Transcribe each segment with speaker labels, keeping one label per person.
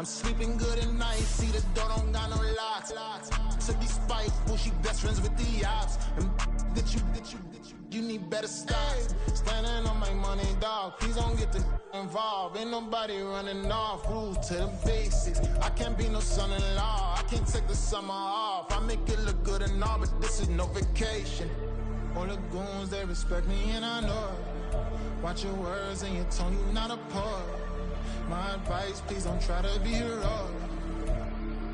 Speaker 1: I'm sleeping good at night, see the door don't got no locks. To be spiteful, she best friends with the ops. And you need better stocks. Standing on my money, dog, please don't get the involved. Ain't nobody running off, rules to the basics. I can't be no son-in-law, I can't take the summer off. I make it look good and all, but this is no vacation. All the goons, they respect me and I know it. Watch your words and your tone, you not a poet. My advice, please don't try to be heroic.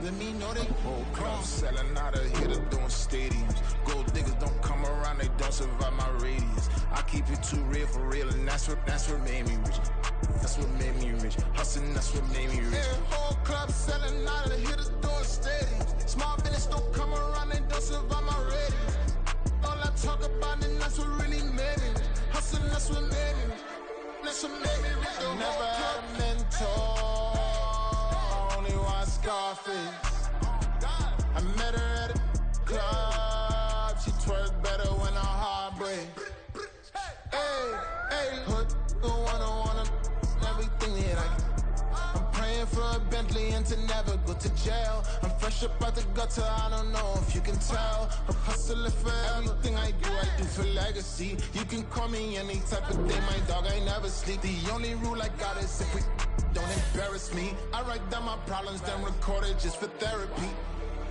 Speaker 1: Let me know they whole club selling out of here to doing stadiums. Gold diggers don't come around, they don't survive my radius. I keep it too real for real, and that's what made me rich. That's what made me rich. Hustling, that's what made me rich. Yeah, whole club selling out of here to doing stadiums. Small business don't come around, they don't survive my radius. All I talk about, and that's what really made me rich. Hustling, that's what made me rich. That's what made me rich. I never had a mentor. Only one Scarface. I met her at a club. She twerk better when her heart breaks. Hey, put the one on everything that I can. I'm praying for a Bentley and to never go to jail. I'm fresh up out the gutter, I don't know if you can tell. I'm hustling for everything I do for legacy. You can call me any type of day, my dog, I never sleep. The only rule I got is if we don't embarrass me. I write down my problems, then record it just for therapy.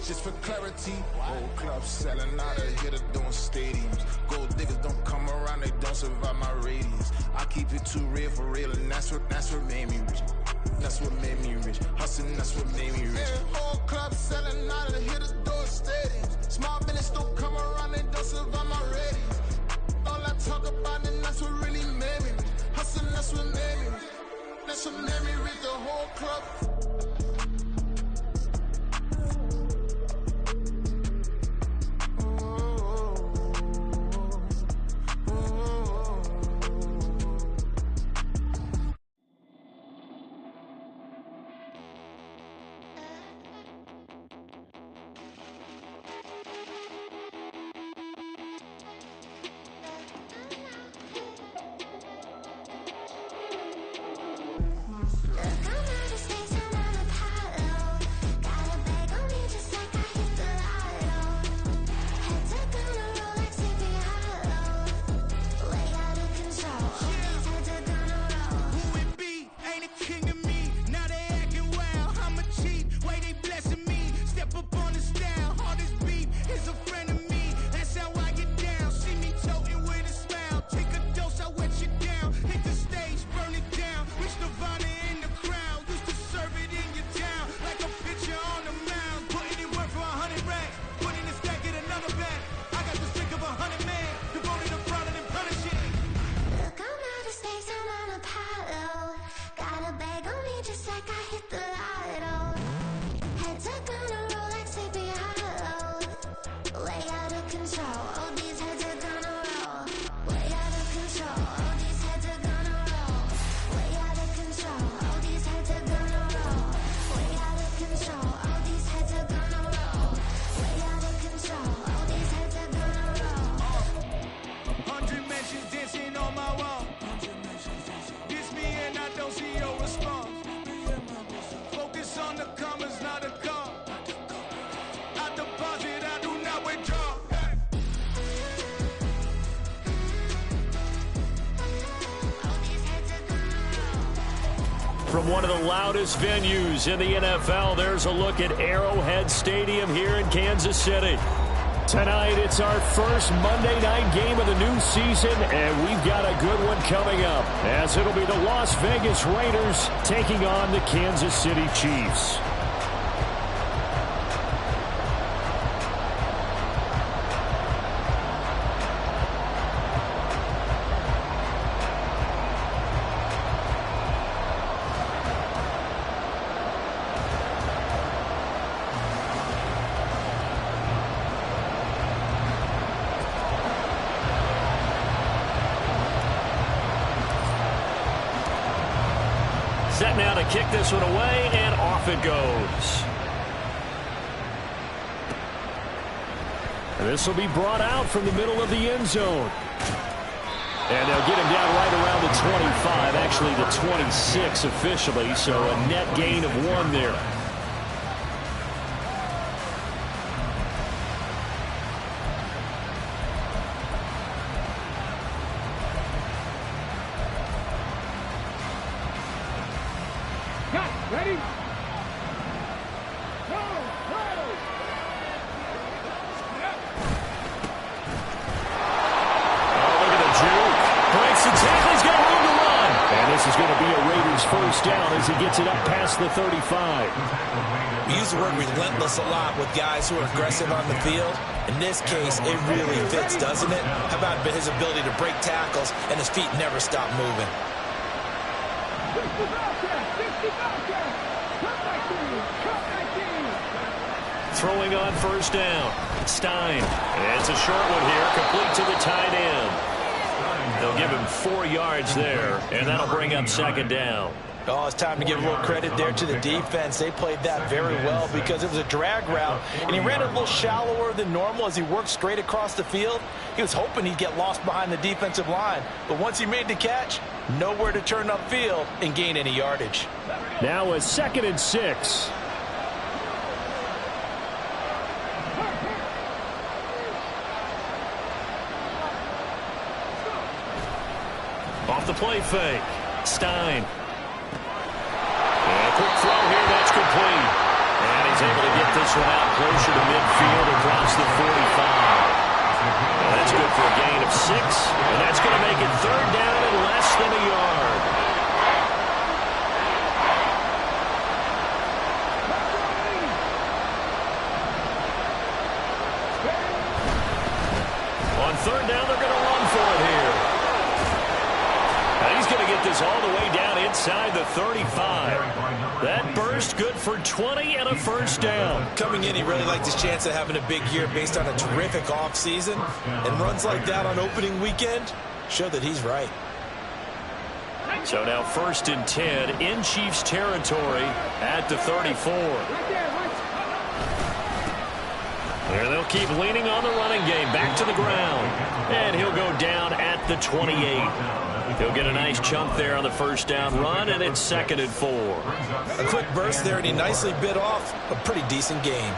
Speaker 1: Just for clarity. Whole club selling out of here to doing stadiums. Gold diggers don't come around, they don't survive my radius. I keep it too real for real, and that's what made me rich. That's what made me rich. Hustling, that's what made me rich. Yeah, whole club selling out of here to doing stadiums. Small business don't come around, they don't survive my radius. All I talk about, and that's what really made me rich. Hustling, that's what made me rich. That's what made me rich. The whole club.
Speaker 2: From one of the loudest venues in the NFL, there's a look at Arrowhead Stadium here in Kansas City. Tonight, it's our first Monday night game of the new season, and we've got a good one coming up, as it'll be the Las Vegas Raiders taking on the Kansas City Chiefs. Set now to kick this one away, and off it goes. And this will be brought out from the middle of the end zone. And they'll get him down right around the 25, actually the 26 officially, so a net gain of 1 there.
Speaker 3: Ready?
Speaker 2: He's got room to run. And this is going to be a Raiders first down as he gets it up past the 35.
Speaker 4: We use the word relentless a lot with guys who are aggressive on the field. In this case, it really fits, doesn't it? How about his ability to break tackles and his feet never stop moving?
Speaker 2: Throwing on first down. Stein. And it's a short one here, complete to the tight end. They'll give him 4 yards there, and that'll bring up second down.
Speaker 4: Oh, it's time to give a little credit there to the defense. They played that very well because it was a drag route, and he ran a little shallower than normal as he worked straight across the field. He was hoping he'd get lost behind the defensive line, but once he made the catch, nowhere to turn upfield and gain any yardage.
Speaker 2: Now a 2nd and 6. Off the play fake. Stein. And a quick throw here. That's complete. And he's able to get this one out closer to midfield across the 45. And that's good for a gain of 6. And that's going to make it 3rd down and less than a yard. On 3rd down, they're going to run for it here. He's going to get this all the way down inside the 35. That burst good for 20 and a first down.
Speaker 4: Coming in, he really liked his chance of having a big year based on a terrific offseason. And runs like that on opening weekend show that he's right.
Speaker 2: So now 1st and 10 in Chiefs territory at the 34. There they'll keep leaning on the running game. Back to the ground. And he'll go down at the 28. He'll get a nice chunk there on the first down run, and it's 2nd and 4.
Speaker 4: A quick burst there, and he nicely bit off a pretty decent gain.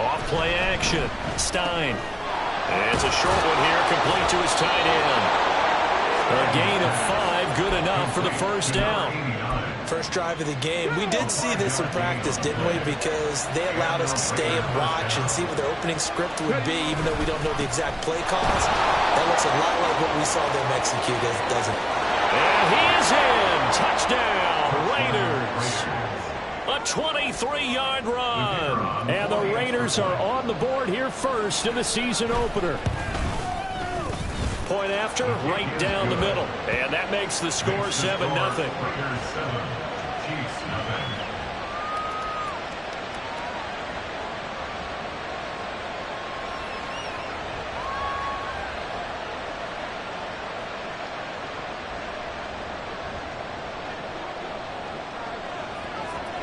Speaker 2: Off play action. Stein. And it's a short one here, complete to his tight end. A gain of 5, good enough for the first down.
Speaker 4: First drive of the game. We did see this in practice, didn't we? Because they allowed us to stay and watch and see what their opening script would be, even though we don't know the exact play calls. That looks a lot like what we saw them execute, doesn't it?
Speaker 2: And he is in. Touchdown, Raiders. A 23-yard run. And the Raiders are on the board here first in the season opener. Point after, right down the middle. And that makes the score 7-0.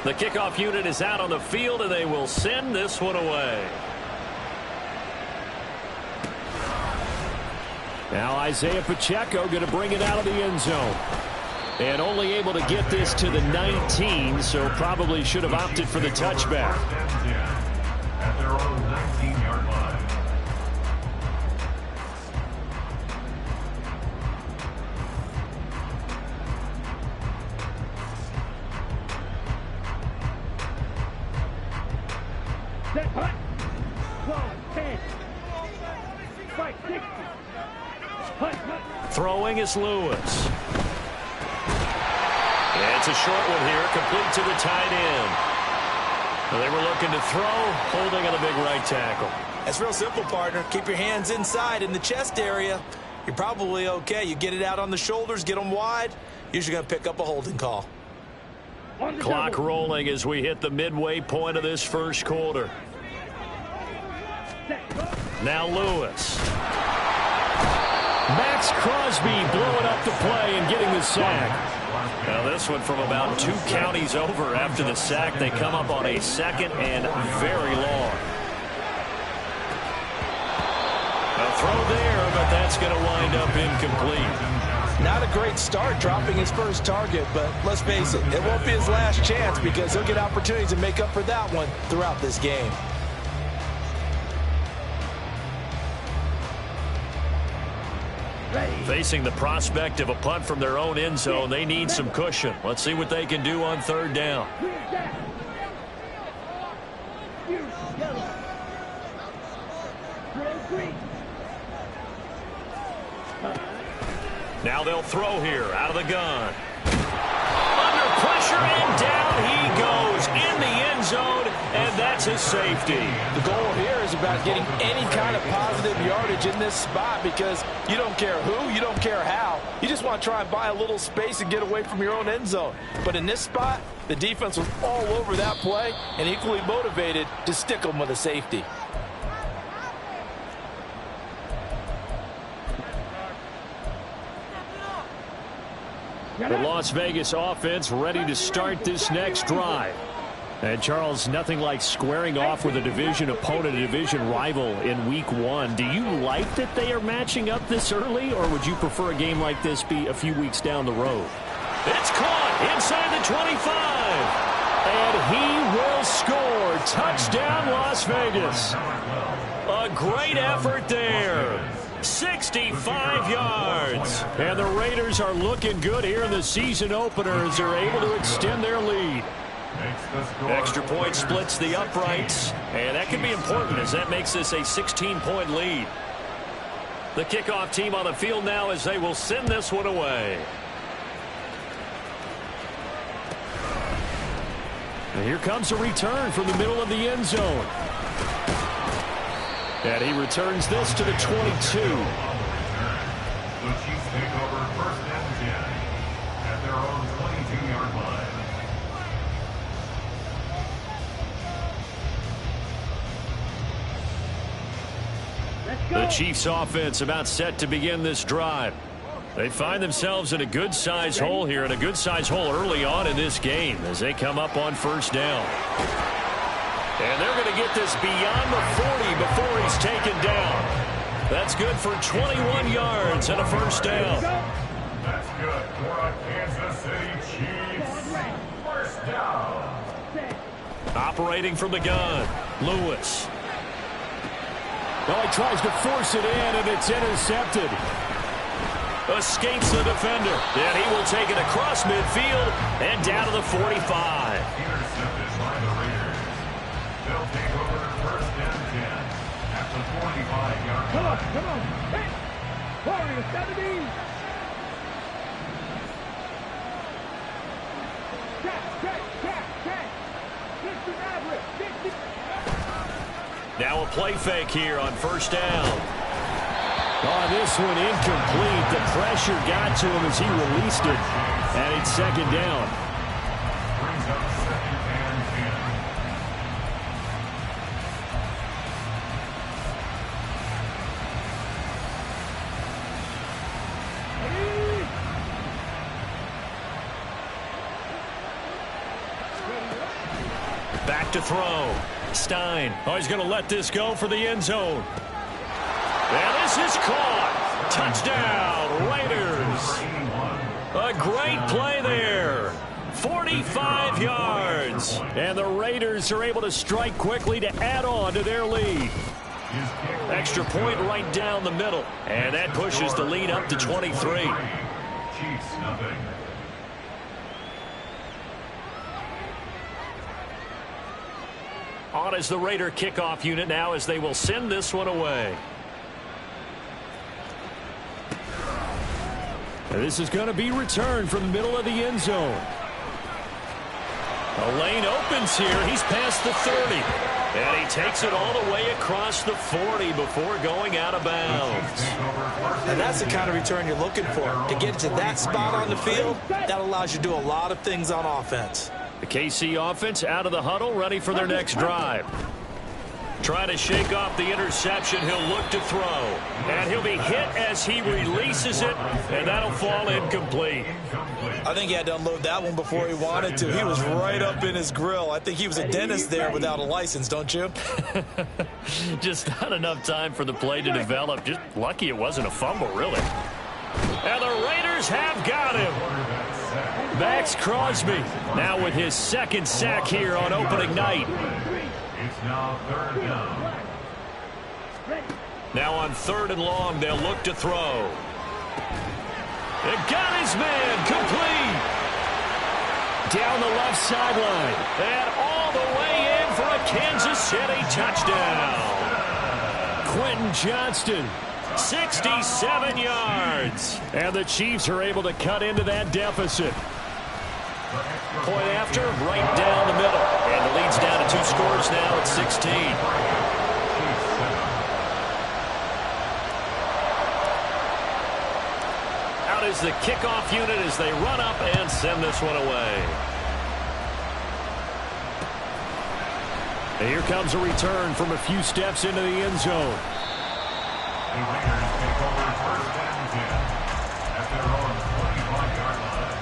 Speaker 2: The kickoff unit is out on the field, and they will send this one away. Now Isaiah Pacheco going to bring it out of the end zone. And only able to get this to the 19, so probably should have opted for the touchback.
Speaker 5: At their own 19-yard line.
Speaker 3: Set, hut. 12, 10. 5, 60. Hut, hut.
Speaker 2: Throwing is Lewis. And it's a short one here, complete to the tight end. Well, they were looking to throw, holding on a big right tackle.
Speaker 4: That's real simple, partner. Keep your hands inside in the chest area. You're probably okay. You get it out on the shoulders, get them wide. Usually going to pick up a holding call.
Speaker 2: Clock rolling as we hit the midway point of this first quarter. Now Lewis. Max Crosby blowing up the play and getting the sack. Now this one from about 2 counties over after the sack. They come up on a 2nd and very long. A throw there, but that's going to wind up incomplete.
Speaker 4: Not a great start dropping his first target, but let's face it, it won't be his last chance because he'll get opportunities to make up for that one throughout this game.
Speaker 2: Facing the prospect of a punt from their own end zone, they need some cushion. Let's see what they can do on third down. Now they'll throw here out of the gun. Under pressure and down he goes in the end zone, and that's a safety.
Speaker 4: The goal here is about getting any kind of positive yardage in this spot because you don't care who, you don't care how. You just want to try and buy a little space and get away from your own end zone. But in this spot, the defense was all over that play and equally motivated to stick them with a safety.
Speaker 2: The Las Vegas offense ready to start this next drive. And Charles, nothing like squaring off with a division opponent, a division rival in week 1. Do you like that they are matching up this early, or would you prefer a game like this be a few weeks down the road? It's caught inside the 25. And he will score. Touchdown, Las Vegas. A great effort there. 65 yards. And the Raiders are looking good here in the season opener as they're able to extend their lead. Extra point splits the uprights, and that can be important as that makes this a 16-point lead. The kickoff team on the field now as they will send this one away. And here comes a return from the middle of the end zone. And he returns this to the 22.
Speaker 5: The Chiefs take over first and 10 at their own 22-yard line.
Speaker 2: The Chiefs offense about set to begin this drive. They find themselves in a good-sized hole here, and a good-sized hole early on in this game as they come up on first down. And they're going to get this beyond the 40 before he's taken down. That's good for 21 yards and a first down.
Speaker 5: That's good for a Kansas City Chiefs first down.
Speaker 2: Operating from the gun, Lewis. Oh, he tries to force it in, and it's intercepted. Escapes the defender. And he will take it across midfield and down to the 45.
Speaker 5: Intercepted by the Raiders. They'll take over first and 10 at the 45-yard line.
Speaker 3: Come on. Hey, Warriors, 17. Check. 50 average. 50.
Speaker 2: Now a play fake here on first down. Oh, this one incomplete. The pressure got to him as he released it. And it's second down.
Speaker 5: Brings up second and 10.
Speaker 2: Back to throw. Stein. Oh, he's going to let this go for the end zone. And this is caught. Touchdown, Raiders. A great play there. 45 yards. And the Raiders are able to strike quickly to add on to their lead. Extra point right down the middle. And that pushes the lead up to 23.
Speaker 5: Chiefs nothing.
Speaker 2: On is the Raider kickoff unit now as they will send this one away. And this is going to be returned from the middle of the end zone. A lane opens here. He's past the 30. And he takes it all the way across the 40 before going out of bounds.
Speaker 4: And that's the kind of return you're looking for. To get to that spot on the field, that allows you to do a lot of things on offense.
Speaker 2: The KC offense out of the huddle, ready for their next drive. Trying to shake off the interception, he'll look to throw. And he'll be hit as he releases it, and that'll fall incomplete.
Speaker 4: I think he had to unload that one before he wanted to. He was right up in his grill. I think he was a dentist there without a license, don't you?
Speaker 2: Just not enough time for the play to develop. Just lucky it wasn't a fumble, really. And the Raiders have got him. Max Crosby now with his second sack here on opening night.
Speaker 5: It's now 3rd down.
Speaker 2: Now on 3rd and long, they'll look to throw. It got his man complete. Down the left sideline. And all the way in for a Kansas City touchdown. Quentin Johnston, 67 yards. And the Chiefs are able to cut into that deficit. Point after, right down the middle. And the lead's down to 2 scores now at 16. Out is the kickoff unit as they run up and send this one away. And here comes a return from a few steps into the end zone.
Speaker 5: The Raiders take over 1st and 10 at their own 25-yard line.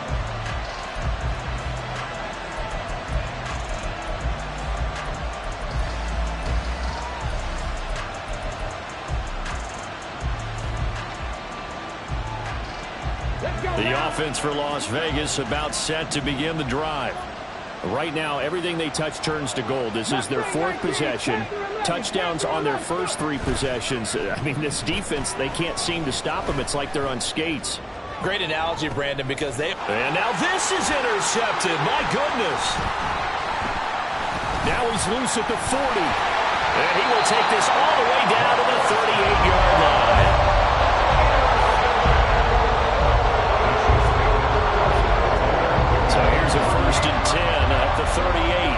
Speaker 2: The offense for Las Vegas about set to begin the drive. Right now, everything they touch turns to gold. This is their 4th possession. Touchdowns on their first 3 possessions. I mean, this defense, they can't seem to stop them. It's like they're on skates.
Speaker 4: Great analogy, Brandon, because they...
Speaker 2: And now this is intercepted. My goodness. Now he's loose at the 40. And he will take this all the way down to the 38-yard line. So here's a 1st and 10 at the 38.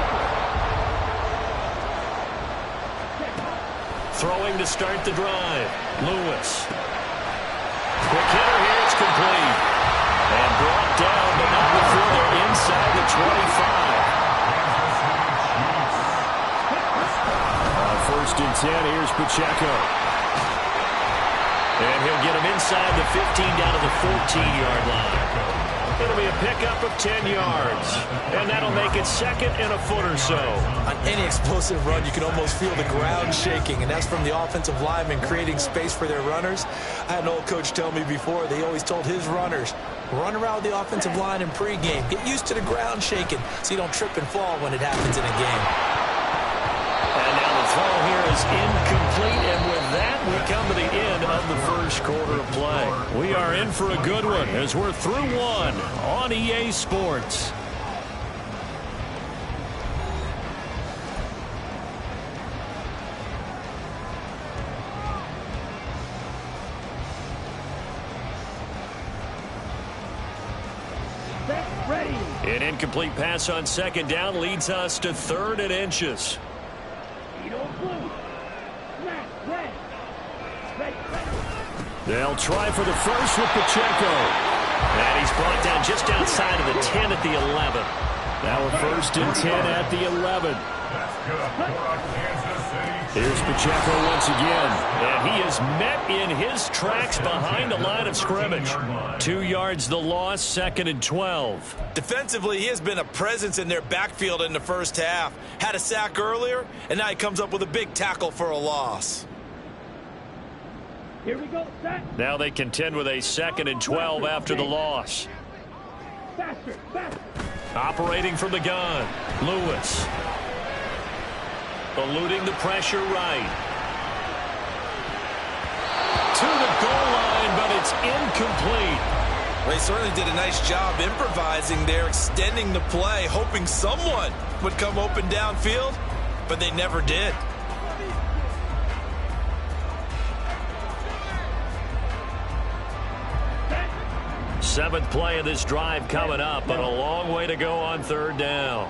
Speaker 2: Throwing to start the drive. Lewis. Quick hitter here. It's complete. And brought down, but not before they're inside the 25. 1st and 10. Here's Pacheco. And he'll get him inside the 15 down to the 14-yard line. It'll be a pickup of 10 yards. And that'll make it 2nd and a foot or so.
Speaker 4: On any explosive run, you can almost feel the ground shaking, and that's from the offensive linemen creating space for their runners. I had an old coach tell me before, they always told his runners, run around the offensive line in pregame. Get used to the ground shaking so you don't trip and fall when it happens in a game.
Speaker 2: And now the throw here is incomplete, and with that, we come to the end of the 1st quarter of play. We are in for a good one as we're through 1 on EA Sports.
Speaker 3: Ready.
Speaker 2: An incomplete pass on 2nd down leads us to 3rd and inches. They'll try for the first with Pacheco. And he's brought down just outside of the 10 at the 11. Now a 1st and 10 at the 11. Here's Pacheco once again. And he is met in his tracks behind the line of scrimmage. 2 yards the loss, 2nd and 12.
Speaker 4: Defensively, he has been a presence in their backfield in the first half. Had a sack earlier, and now he comes up with a big tackle for a loss.
Speaker 3: Here we go, set.
Speaker 2: Now they contend with a 2nd and 12 after the loss.
Speaker 3: Faster, faster.
Speaker 2: Operating from the gun, Lewis. Eluding the pressure right. To the goal line, but it's incomplete.
Speaker 4: They certainly did a nice job improvising there, extending the play, hoping someone would come open downfield, but they never did.
Speaker 2: Seventh play of this drive coming up, but a long way to go on 3rd down.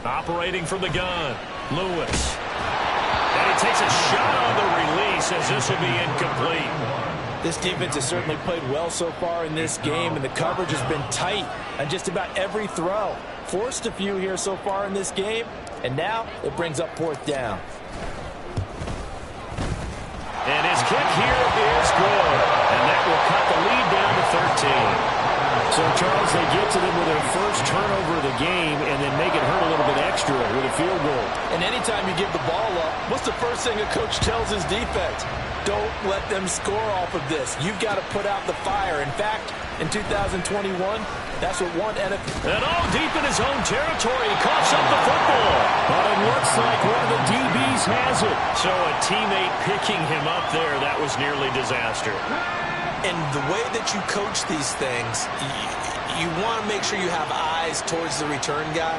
Speaker 2: Operating from the gun, Lewis. And he takes a shot on the release as this will be incomplete.
Speaker 4: This defense has certainly played well so far in this game, and the coverage has been tight on just about every throw. Forced a few here so far in this game, and now it brings up 4th down.
Speaker 2: And his kick here is good. And that will cut the lead down to 13. So, Charles, they get to them with their first turnover of the game and then make it hurt a little bit extra with a field goal.
Speaker 4: And anytime you give the ball up, what's the first thing a coach tells his defense? Don't let them score off of this. You've got to put out the fire. In fact, in 2021, that's what one NFL...
Speaker 2: And deep in his own territory, he coughs up the football. But it looks like one of the DBs has it. So a teammate picking him up there, that was nearly disaster.
Speaker 4: And the way that you coach these things, you want to make sure you have eyes towards the return guy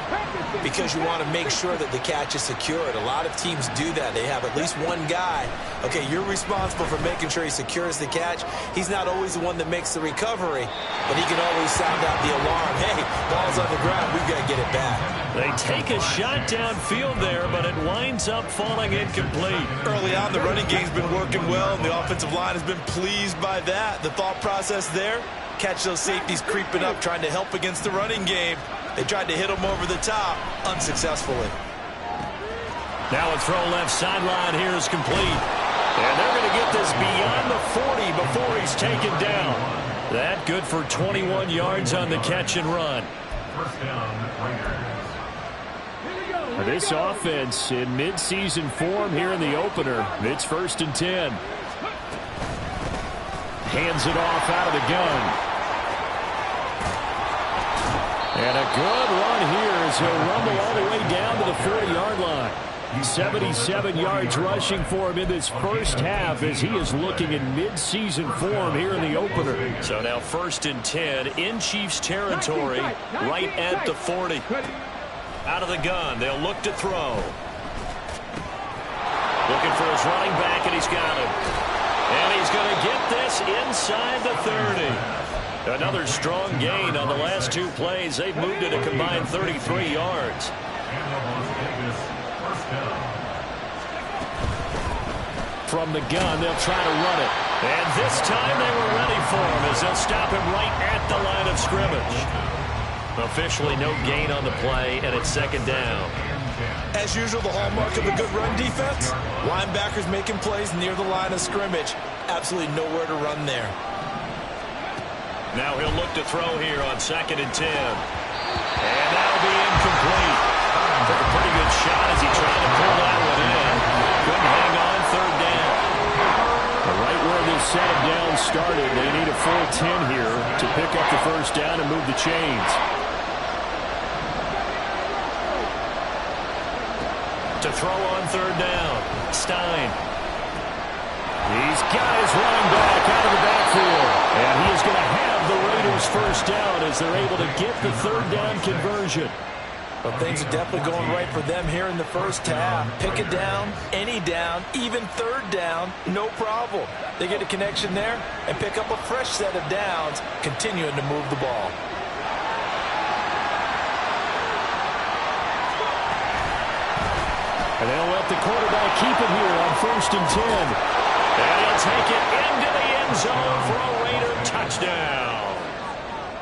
Speaker 4: because you want to make sure that the catch is secured. A lot of teams do that. They have at least one guy. Okay, you're responsible for making sure he secures the catch. He's not always the one that makes the recovery, but he can always sound out the alarm. Hey, ball's on the ground. We've got to get it back.
Speaker 2: They take a shot downfield there, but it winds up falling incomplete.
Speaker 4: Early on, the running game's been working well, and the offensive line has been pleased by that. The thought process there, catch those safeties creeping up, trying to help against the running game. They tried to hit them over the top, unsuccessfully.
Speaker 2: Now a throw left sideline here is complete. And they're going to get this beyond the 40 before he's taken down. That good for 21 yards on the catch and run.
Speaker 5: First down, Raiders.
Speaker 2: This offense in midseason form here in the opener. It's 1st and 10. Hands it off out of the gun. And a good run here as he'll rumble all the way down to the 40-yard line. 77 yards rushing for him in this first half as he is looking in midseason form here in the opener. So now 1st and 10 in Chiefs territory right at the 40. Out of the gun, they'll look to throw. Looking for his running back, and he's got him. And he's going to get this inside the 30. Another strong gain on the last 2 plays. They've moved it a combined 33 yards. From the gun, they'll try to run it. And this time they were ready for him as they'll stop him right at the line of scrimmage. Officially no gain on the play, and it's 2nd down.
Speaker 4: As usual, the hallmark of a good run defense, linebackers making plays near the line of scrimmage. Absolutely nowhere to run there.
Speaker 2: Now he'll look to throw here on 2nd and 10. And that'll be incomplete. Took a pretty good shot as he tried to pull that one in. Couldn't hang on 3rd down. Right where this set of downs started, they need a full 10 here to pick up the 1st down and move the chains. To throw on 3rd down, Stein. He's got his running back out of the backfield. And he is going to have the Raiders' 1st down as they're able to get the 3rd down conversion.
Speaker 4: Well, things are definitely going right for them here in the first half. Pick it down, any down, even 3rd down, no problem. They get a connection there and pick up a fresh set of downs, continuing to move the ball.
Speaker 2: And they'll let the quarterback keep it here on 1st and 10. And he'll take it into the end zone for a Raider touchdown.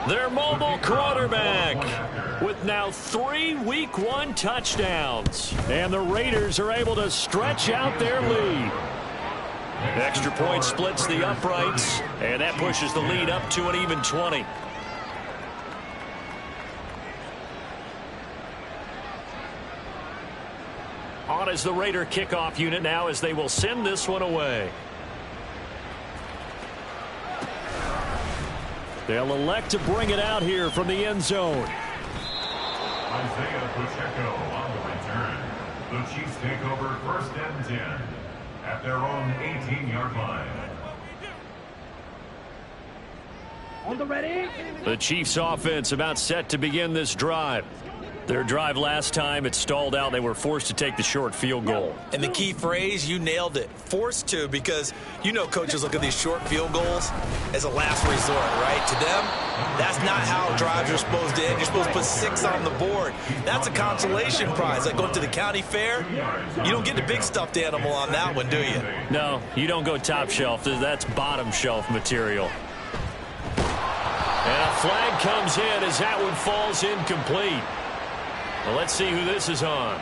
Speaker 2: Their mobile quarterback with now 3 Week 1 touchdowns. And the Raiders are able to stretch out their lead. Extra point splits the uprights, and that pushes the lead up to an even 20. On is the Raider kickoff unit now as they will send this one away. They'll elect to bring it out here from the end zone.
Speaker 5: Isaiah Pacheco on the return. The Chiefs take over 1st and 10 at their own 18-yard line.
Speaker 3: On the ready.
Speaker 2: The Chiefs offense about set to begin this drive. Their drive last time, it stalled out. They were forced to take the short field goal.
Speaker 4: And the key phrase, you nailed it. Forced to, because you know coaches look at these short field goals as a last resort, right? To them, that's not how drives are supposed to end. You're supposed to put 6 on the board. That's a consolation prize. Like going to the county fair, you don't get the big stuffed animal on that one, do you?
Speaker 2: No, you don't go top shelf. That's bottom shelf material. And a flag comes in as that one falls incomplete. Well, let's see who this is on.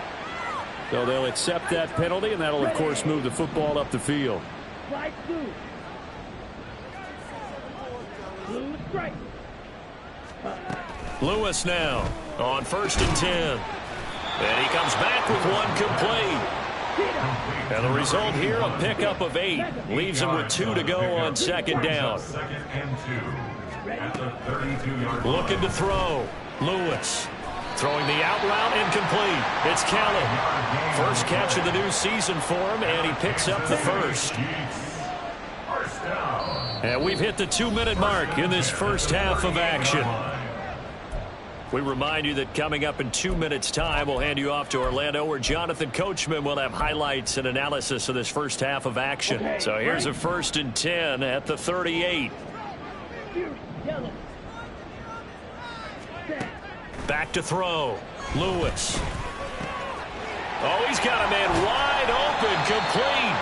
Speaker 2: So they'll accept that penalty, and that'll, of course, move the football up the field.
Speaker 3: Flight 2. Blue strike.
Speaker 2: Lewis now on 1st and 10. And he comes back with one complete. And the result here, a pickup of 8. Leaves him with 2 to go on 2nd down. Looking to throw. Lewis. Throwing the out route, incomplete. It's Kelly. First catch of the new season for him, and he picks up the first. And we've hit the 2-minute mark in this first half of action. We remind you that coming up in 2 minutes' time, we'll hand you off to Orlando, where Jonathan Coachman will have highlights and analysis of this first half of action. So here's a 1st and 10 at the 38. Back to throw. Lewis. Oh, he's got a man wide open, complete.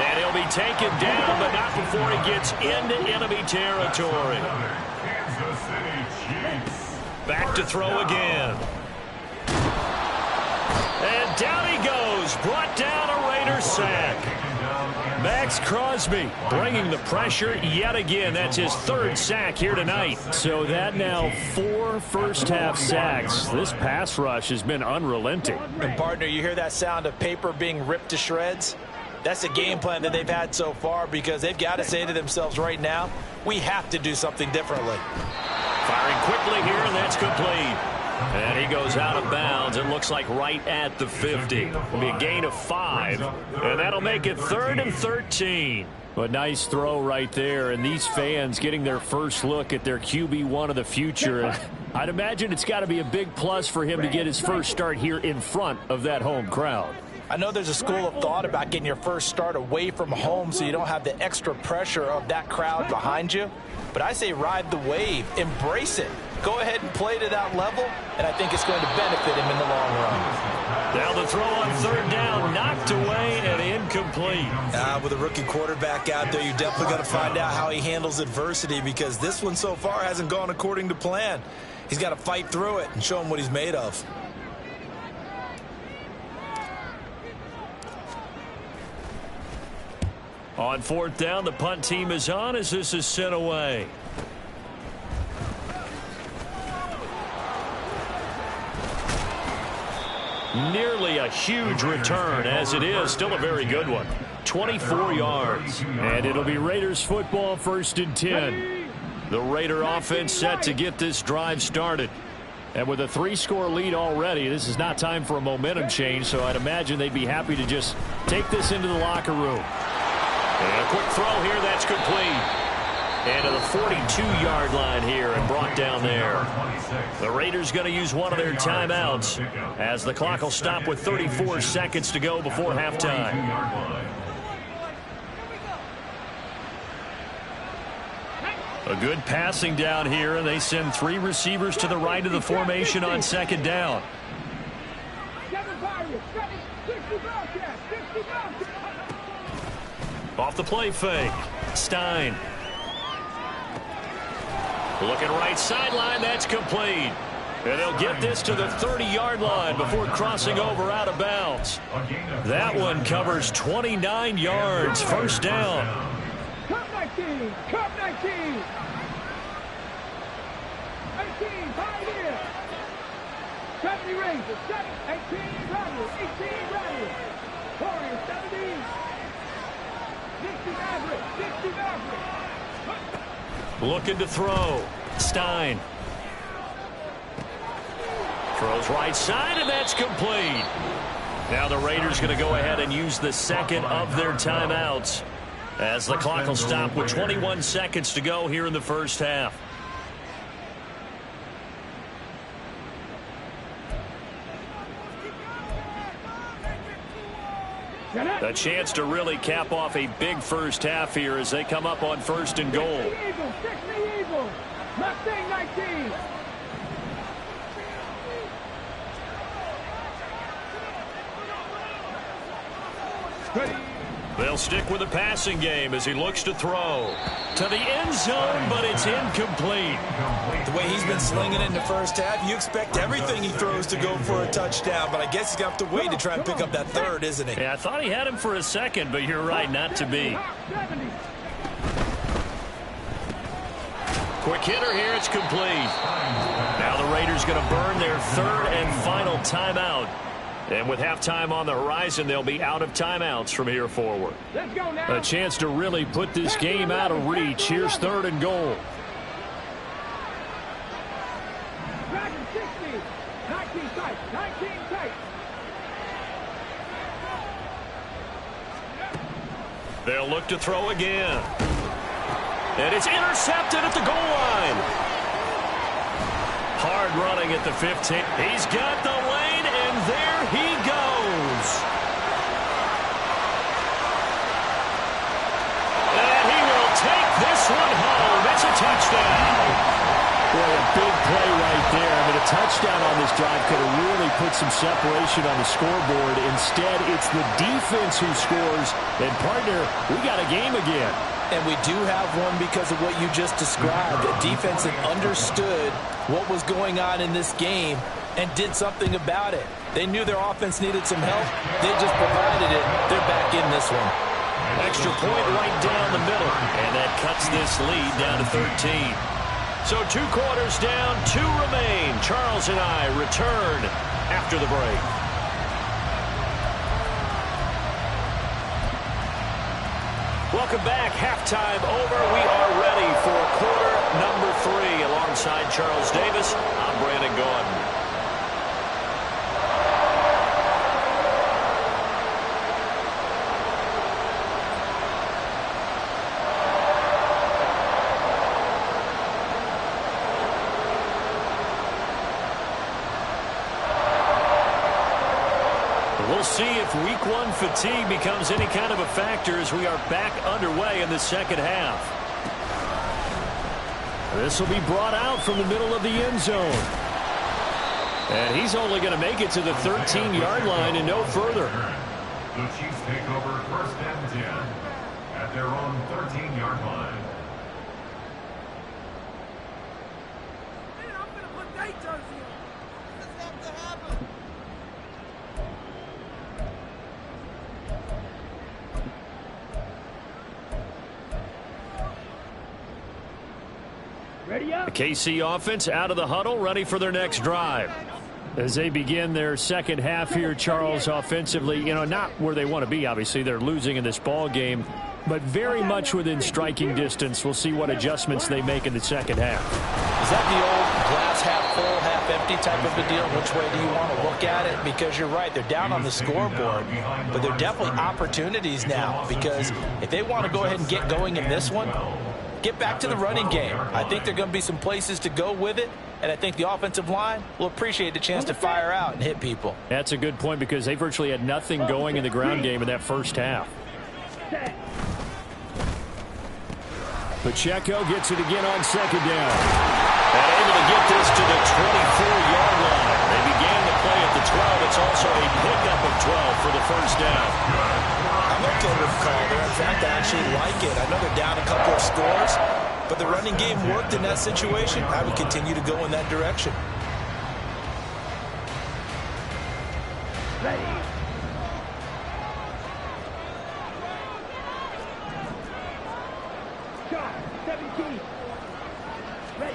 Speaker 2: And he'll be taken down, but not before he gets into enemy territory. Back to throw again. And down he goes. Brought down a Raider sack. Max Crosby bringing the pressure yet again. That's his 3rd sack here tonight. So that now 4 first-half sacks. This pass rush has been unrelenting.
Speaker 4: And, partner, you hear that sound of paper being ripped to shreds? That's the game plan that they've had so far, because they've got to say to themselves right now, we have to do something differently.
Speaker 2: Firing quickly here, and that's complete. And he goes out of bounds. It looks like right at the 50. It'll be a gain of 5, and that'll make it 3rd and 13. A nice throw right there, and these fans getting their first look at their QB1 of the future. And I'd imagine it's got to be a big plus for him to get his first start here in front of that home crowd.
Speaker 4: I know there's a school of thought about getting your first start away from home so you don't have the extra pressure of that crowd behind you. But I say ride the wave. Embrace it. Go ahead and play to that level, and I think it's going to benefit him in the long run.
Speaker 2: Now the throw on 3rd down, knocked away and incomplete.
Speaker 6: With a rookie quarterback out there, you're definitely going to find out how he handles adversity, because this one so far hasn't gone according to plan. He's got to fight through it and show him what he's made of.
Speaker 2: On 4th down, the punt team is on as this is sent away. Nearly a huge return, as it is still a very good one. 24 yards. And it'll be Raiders football, 1st and 10. The Raider offense set to get this drive started. And with a 3-score lead already, this is not time for a momentum change, so I'd imagine they'd be happy to just take this into the locker room. And a quick throw here, that's complete. And to the 42-yard line here and brought down there. The Raiders going to use one of their timeouts as the clock will stop with 34 seconds to go before halftime. A good passing down here, and they send 3 receivers to the right of the formation on 2nd down. Off the play fake. Stein. Looking right sideline. That's complete. And they'll get this to the 30-yard line before crossing over out of bounds. That one covers 29 yards. 1st down.
Speaker 3: Cup 19. Cup 19. 18. Pioneer. 70 Rangers. 18 Rebels. 18 Rebels. Warriors 17. 60 Maverick. 60 Maverick.
Speaker 2: Looking to throw. Stein. Throws right side, and that's complete. Now the Raiders going to go ahead and use the 2nd of their timeouts as the clock will stop with 21 seconds to go here in the first half. A chance to really cap off a big first half here as they come up on 1st and goal.
Speaker 3: Eagles. Mustang 19. Ready.
Speaker 2: They'll stick with the passing game as he looks to throw. To the end zone, but it's incomplete.
Speaker 6: The way he's been slinging it in the first half, you expect everything he throws to go for a touchdown, but I guess he's going to have to wait to try and pick up that third, isn't he?
Speaker 2: Yeah, I thought he had him for a second, but you're right, not to be. Quick hitter here, it's complete. Now the Raiders going to burn their third and final timeout. And with halftime on the horizon, they'll be out of timeouts from here forward.
Speaker 3: Let's go now.
Speaker 2: A chance to really put this game out of reach. Here's third and goal.
Speaker 3: Dragon 16. 19 tight. 19 tight.
Speaker 2: They'll look to throw again. And it's intercepted at the goal line. Hard running at the 15. He's got the lane, and there he goes. And he will take this one home. It's a touchdown. Boy, a big play right there. I mean, a touchdown on this drive could have really put some separation on the scoreboard. Instead, it's the defense who scores. And, partner, we got a game again.
Speaker 4: And we do have one because of what you just described. A defense that understood what was going on in this game and did something about it. They knew their offense needed some help. They just provided it. They're back in this one.
Speaker 2: Extra point right down the middle. And that cuts this lead down to 13. So 2 quarters down, 2 remain. Charles and I return after the break. Welcome back. Halftime over. We are ready for quarter number 3. Alongside Charles Davis, I'm Brandon Gordon. We'll see if week 1 fatigue becomes any kind of a factor as we are back underway in the second half. This will be brought out from the middle of the end zone. And he's only going to make it to the 13-yard line and no further.
Speaker 5: The Chiefs take over first and 10 at their own 13-yard line.
Speaker 3: I'm going to put dates on you. This has to happen. Ready up.
Speaker 2: The KC offense out of the huddle, ready for their next drive. As they begin their second half here, Charles, offensively, you know, not where they want to be, obviously. They're losing in this ball game, but very much within striking distance. We'll see what adjustments they make in the second half.
Speaker 4: Is that the old glass half full, half empty type of a deal? Which way do you want to look at it? Because you're right, they're down on the scoreboard, but they're definitely opportunities now because if they want to go ahead and get going in this one, get back to the running game. I think there are going to be some places to go with it, and I think the offensive line will appreciate the chance to fire out and hit people.
Speaker 2: That's a good point because they virtually had nothing going in the ground game in that first half. Pacheco gets it again on second down. And able to get this to the 24-yard line. They began the play at the 12. It's also a pickup of 12 for the first down.
Speaker 6: I'm okay with the call there. In fact, I actually like it. I know they're down a couple of scores, but the running game worked in that situation. I would continue to go in that direction.
Speaker 3: Ready. Shot. 17. Ready.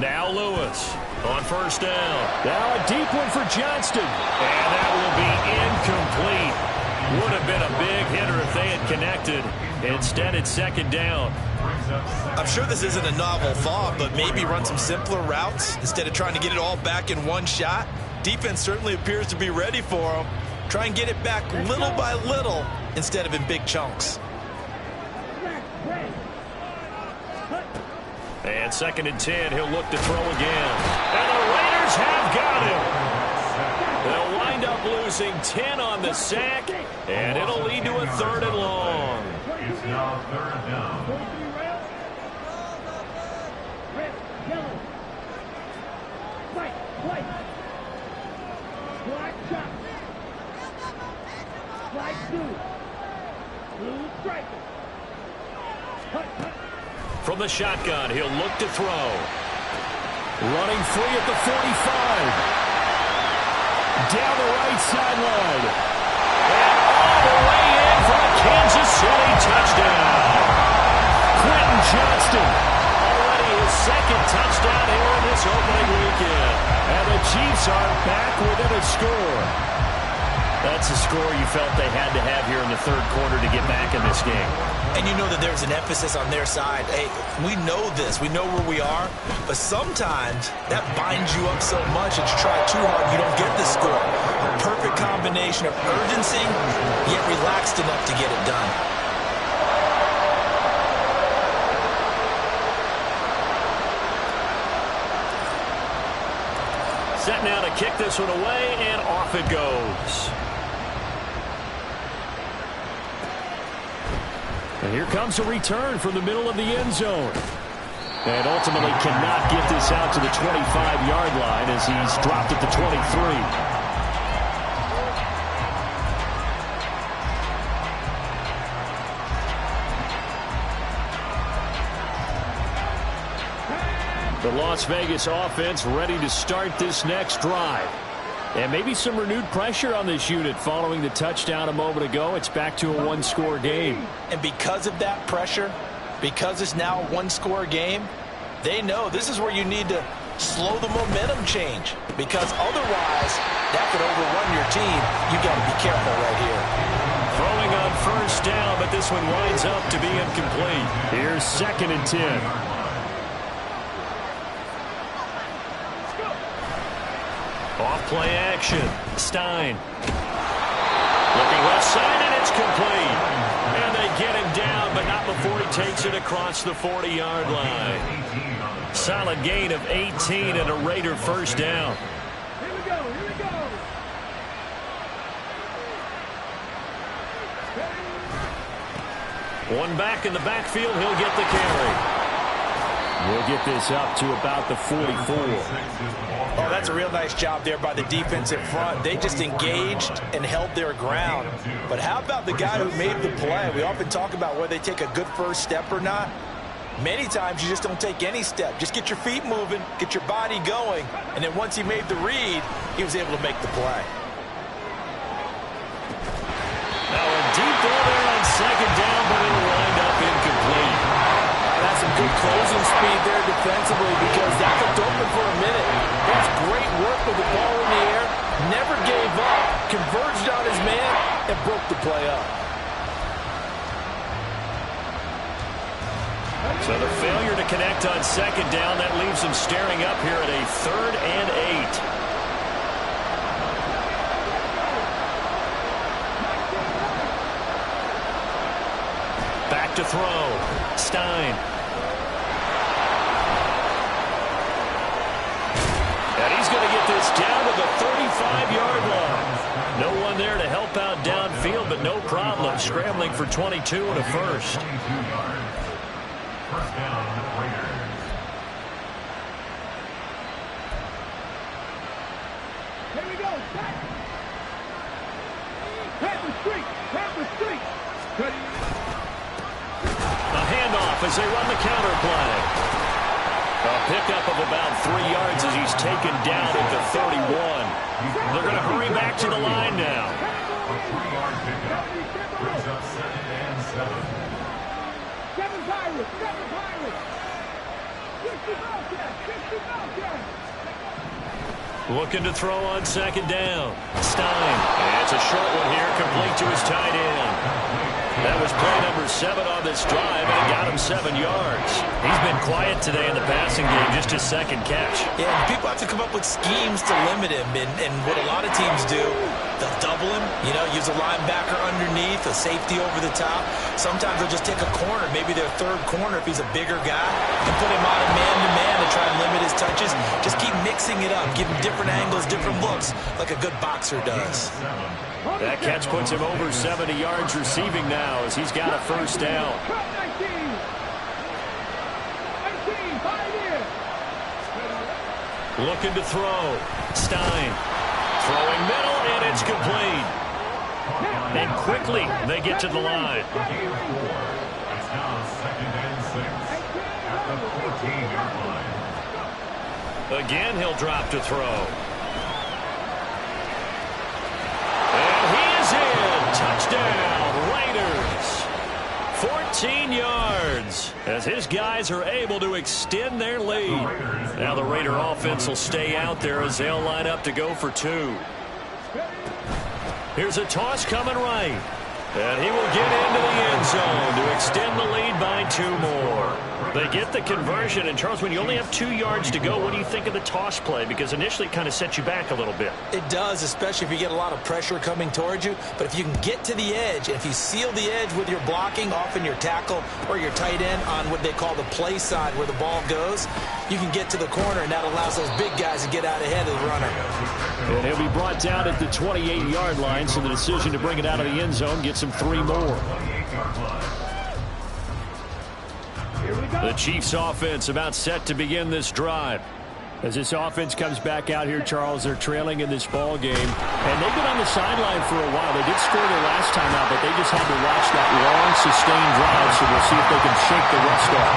Speaker 2: Now Lewis on first down. Now a deep one for Johnston. And that will be incomplete. Would have been a big hitter if they had connected. Instead, it's second down.
Speaker 6: I'm sure this isn't a novel thought, but maybe run some simpler routes instead of trying to get it all back in one shot. Defense certainly appears to be ready for them. Try and get it back little by little instead of in big chunks.
Speaker 2: And second and 10, he'll look to throw again. And the Raiders have got him. They'll wind up losing 10 on the sack, and it'll lead to a third and long.
Speaker 5: It's now third down.
Speaker 2: From the shotgun, he'll look to throw. Running free at the 45. Down the right sideline. And all the way in for a Kansas City touchdown. Quentin Johnston, already his second touchdown here in this opening weekend. And the Chiefs are back within a score. That's a score you felt they had to have here in the third quarter to get back in this game.
Speaker 6: And you know that there's an emphasis on their side. Hey, we know this. We know where we are. But sometimes that binds you up so much that you try too hard, you don't get the score. A perfect combination of urgency, yet relaxed enough to get it done.
Speaker 2: Set now to kick this one away, and off it goes. And here comes a return from the middle of the end zone. And ultimately cannot get this out to the 25-yard line as he's dropped at the 23. The Las Vegas offense ready to start this next drive. And maybe some renewed pressure on this unit following the touchdown a moment ago. It's back to a one-score game.
Speaker 6: And because of that pressure, because it's now a one-score game, they know this is where you need to slow the momentum change. Because otherwise, that could overrun your team. You got to be careful right here.
Speaker 2: Throwing on first down, but this one winds up to be incomplete. Here's 2nd and 10. Off play action. Stein. Looking left side, and it's complete. And they get him down, but not before he takes it across the 40-yard line. Solid gain of 18 and a Raider first down.
Speaker 3: Here we go, here we go.
Speaker 2: One back in the backfield, he'll get the carry. We'll get this up to about the 44.
Speaker 6: Oh, that's a real nice job there by the defense in front. They just engaged and held their ground. But how about the guy who made the play? We often talk about whether they take a good first step or not. Many times you just don't take any step. Just get your feet moving, get your body going, and then once he made the read, he was able to make the play.
Speaker 2: Now a deep ball there on 2nd down, but it'll wind up incomplete.
Speaker 4: That's some good closing speed there defensively because that looked open for a minute. That's great work with the ball in the air. Never gave up, converged on his man, and broke the play up.
Speaker 2: So the failure to connect on 2nd down, that leaves him staring up here at a 3rd and 8. Back to throw. Stein. And he's going to get this down to the 35-yard line. No one there to help out downfield, but no problem. Scrambling for 22 and a first.
Speaker 5: First down, Raiders.
Speaker 3: Here we go. Panther Street. Panther Street.
Speaker 2: A handoff as they run the counter play. A pickup of about 3 yards as he's taken down at the 31. They're going to hurry back to the line now.
Speaker 5: A 3-yard pickup brings up 2nd and 7.
Speaker 3: Seven Pirates. Seven Pirates. 60 Bobcats. 60 Bobcats.
Speaker 2: Looking to throw on 2nd down. Stein. And it's a short one here, complete to his tight end. That was play number 7 on this drive, and it got him 7 yards. He's been quiet today in the passing game, just his 2nd catch.
Speaker 6: Yeah, people have to come up with schemes to limit him, and what a lot of teams do, they'll double him, use a linebacker underneath, a safety over the top. Sometimes they'll just take a corner, maybe their 3rd corner if he's a bigger guy, and put him on a man-to-man to try and limit his touches. Just keep mixing it up, give him different angles, different looks, like a good boxer does.
Speaker 2: That catch puts him over 70 yards receiving now as he's got a first down.
Speaker 3: 19. 5 years.
Speaker 2: Looking to throw. Stein. Throwing middle, and it's complete. And quickly, they get to the line.
Speaker 5: It's now 2nd and 6 at the 14-yard line.
Speaker 2: Again, he'll drop to throw. And he is in. Touchdown, Raiders. 14 yards as his guys are able to extend their lead. Now the Raider offense will stay out there as they'll line up to go for 2. Here's a toss coming right. And he will get into the end zone to extend the lead by 2 more. They get the conversion. And, Charles, when you only have 2 yards to go, what do you think of the toss play? Because initially it kind of sets you back a little bit.
Speaker 4: It does, especially if you get a lot of pressure coming towards you. But if you can get to the edge, if you seal the edge with your blocking, often your tackle or your tight end on what they call the play side where the ball goes, you can get to the corner, and that allows those big guys to get out ahead of the runner.
Speaker 2: And he'll be brought down at the 28-yard line, so the decision to bring it out of the end zone gets him 3 more. The Chiefs offense about set to begin this drive. As this offense comes back out here, Charles, they're trailing in this ball game. And they've been on the sideline for a while. They did score their last time out, but they just had to watch that long, sustained drive, so we'll see if they can shake the rust off.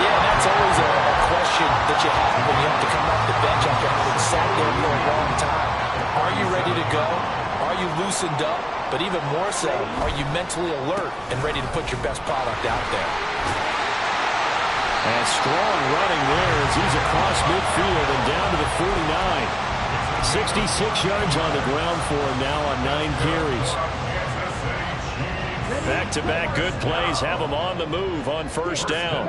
Speaker 4: Yeah, and that's always a question that you have when you have to come off the bench after having sat there for a long time. Are you ready to go? Are you loosened up? But even more so, are you mentally alert and ready to put your best product out there?
Speaker 2: And strong running there as he's across midfield and down to the 49. 66 yards on the ground for him now on 9 carries. Back-to-back good plays have him on the move on first down.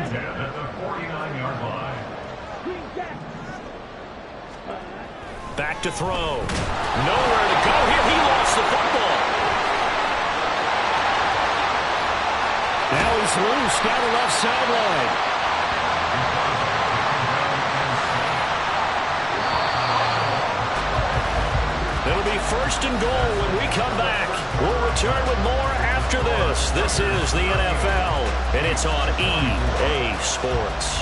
Speaker 2: Back to throw. Nowhere to go here. He lost the football. Now he's loose down the left sideline. It'll be 1st and goal when we come back. We'll return with more after this. This is the NFL, and it's on EA Sports.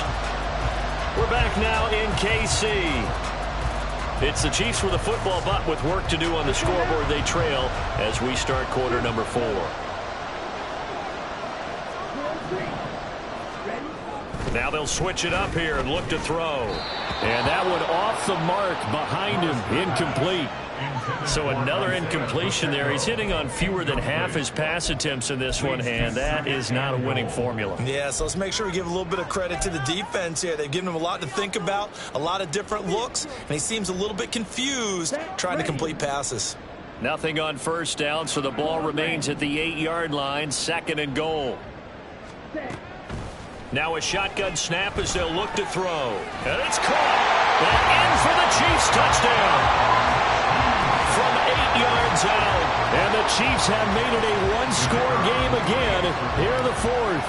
Speaker 2: We're back now in KC. It's the Chiefs with a football, but with work to do on the scoreboard, they trail as we start quarter number 4. Now they'll switch it up here and look to throw. And that one off the mark behind him, incomplete. So another incompletion there. He's hitting on fewer than half his pass attempts in this one, and that is not a winning formula.
Speaker 6: Yeah, so let's make sure we give a little bit of credit to the defense here. They've given him a lot to think about, a lot of different looks, and he seems a little bit confused trying to complete passes.
Speaker 2: Nothing on first down, so the ball remains at the 8-yard line, 2nd and goal. Now a shotgun snap as they'll look to throw. And it's caught. And in for the Chiefs touchdown. From 8 yards out. And the Chiefs have made it a 1-score game again here in the 4th.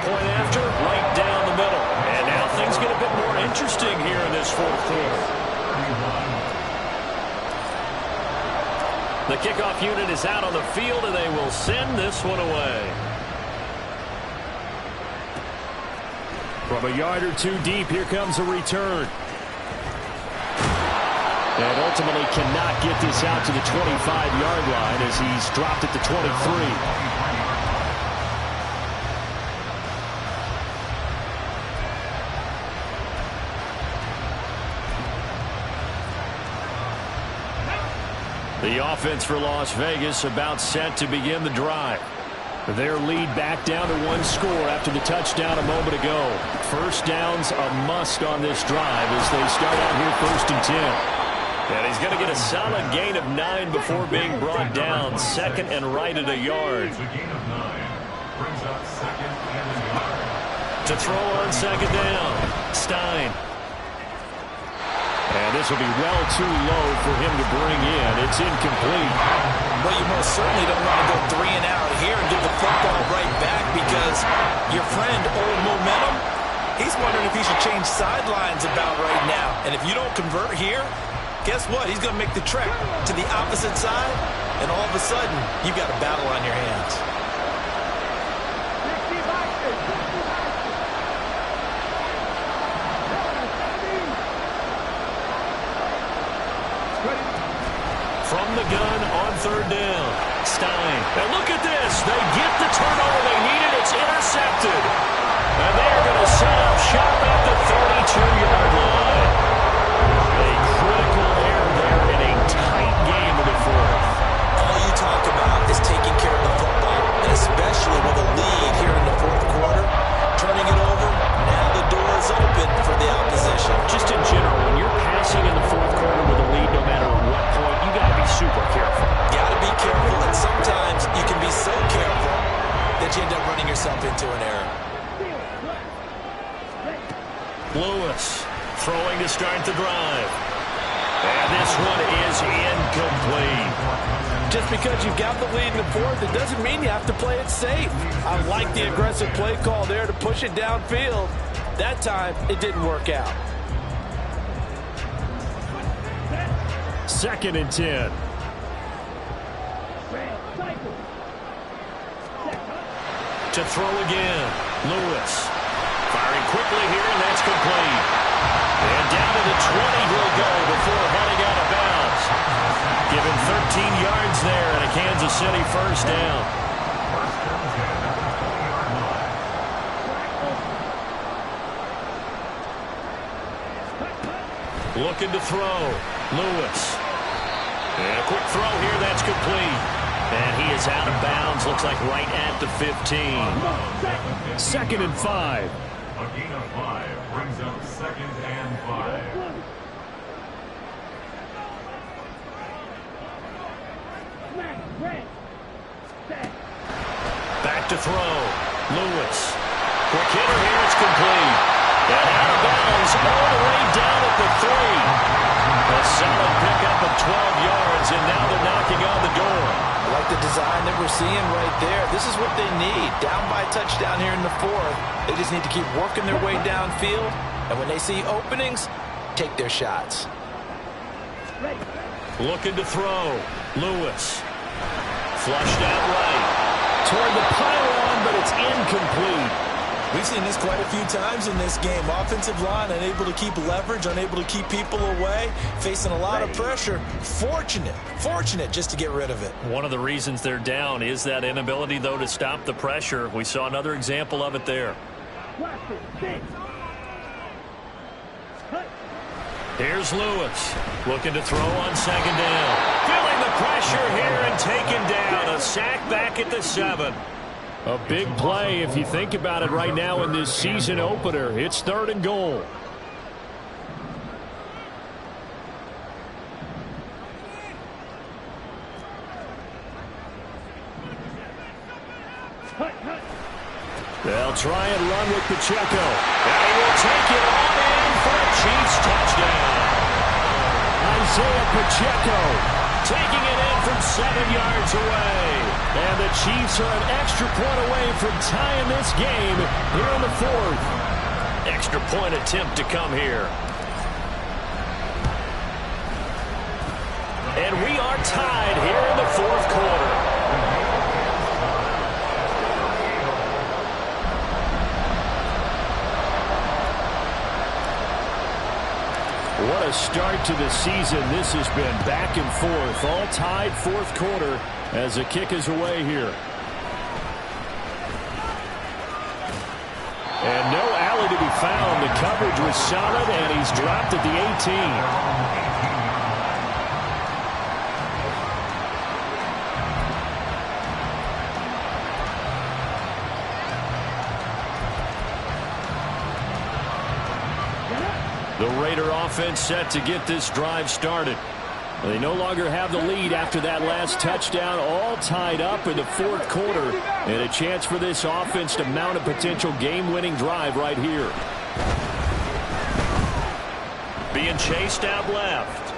Speaker 2: Point after, right down the middle. And now things get a bit more interesting here in this 4th quarter. The kickoff unit is out on the field, and they will send this one away. From a yard or 2 deep, here comes a return. And ultimately cannot get this out to the 25-yard line as he's dropped at the 23. The offense for Las Vegas about set to begin the drive. Their lead back down to 1 score after the touchdown a moment ago. First down's a must on this drive as they start out here 1st and 10. And he's going to get a solid gain of 9 before being brought down. 2nd and right at a yard. To throw on 2nd down. Stein. And this will be well too low for him to bring in. It's incomplete.
Speaker 6: Well, you most certainly don't want to go 3 and out here and give the football right back because your friend, Old Momentum, he's wondering if he should change sidelines about right now. And if you don't convert here, guess what? He's going to make the trek to the opposite side, and all of a sudden, you've got a battle on your hands.
Speaker 2: From the gun on third down. Stein. And look at this. They get the turnover they needed. It's intercepted. And they're going to set up shop at the 32-yard line. A critical error there in a tight game of the fourth.
Speaker 6: All you talk about is taking care of the football, and especially with a lead here in the fourth quarter. Turning it over, now the door is open for the opposition.
Speaker 2: Just in general, when you're passing in the fourth quarter with a lead, no matter what point, you got to be super careful.
Speaker 6: Got to be careful, and sometimes you can be so careful that you end up running yourself into an error.
Speaker 2: Lewis throwing to start the drive. And this one is incomplete.
Speaker 4: Just because you've got the lead in the fourth, it doesn't mean you have to play it safe. I like the aggressive play call there to push it downfield. That time, it didn't work out.
Speaker 2: 2nd and 10. To throw again. Lewis firing quickly here, and that's complete. And down to the 20 he'll go before heading out of bounds. Given 13 yards there and a Kansas City first down. Looking to throw. Lewis. And a quick throw here, that's complete. And he is out of bounds, looks like right at the 15. 2nd and 5.
Speaker 5: A gain of 5 brings up 2nd and 5.
Speaker 2: Back to throw. Lewis. Quick hitter here, it's complete. And out of bounds all the way down at the 3. A solid pickup of 12 yards, and now they're knocking on the door.
Speaker 4: I like the design that we're seeing right there. This is what they need. Down by a touchdown here in the fourth. They just need to keep working their way downfield. And when they see openings, take their shots.
Speaker 2: Looking to throw. Lewis. Flushed out right. Toward the pylon, but it's incomplete.
Speaker 6: We've seen this quite a few times in this game. Offensive line unable to keep leverage, unable to keep people away, facing a lot of pressure. Fortunate just to get rid of it.
Speaker 2: One of the reasons they're down is that inability, though, to stop the pressure. We saw another example of it there. Here's Lewis looking to throw on 2nd down. Feeling the pressure here and taken down. A sack back at the 7. A big play if you think about it right now in this season opener. It's 3rd and goal. They'll try and run with Pacheco. And he will take it on in for a Chiefs touchdown. Isaiah Pacheco taking it in from 7 yards away. And the Chiefs are an extra point away from tying this game here in the fourth. Extra point attempt to come here. And we are tied here in the fourth quarter. What a start to the season. This has been back and forth. All tied fourth quarter as the kick is away here. And no alley to be found. The coverage was solid, and he's dropped at the 18. The Raider offense set to get this drive started. They no longer have the lead after that last touchdown, all tied up in the fourth quarter, and a chance for this offense to mount a potential game-winning drive right here. Being chased out left.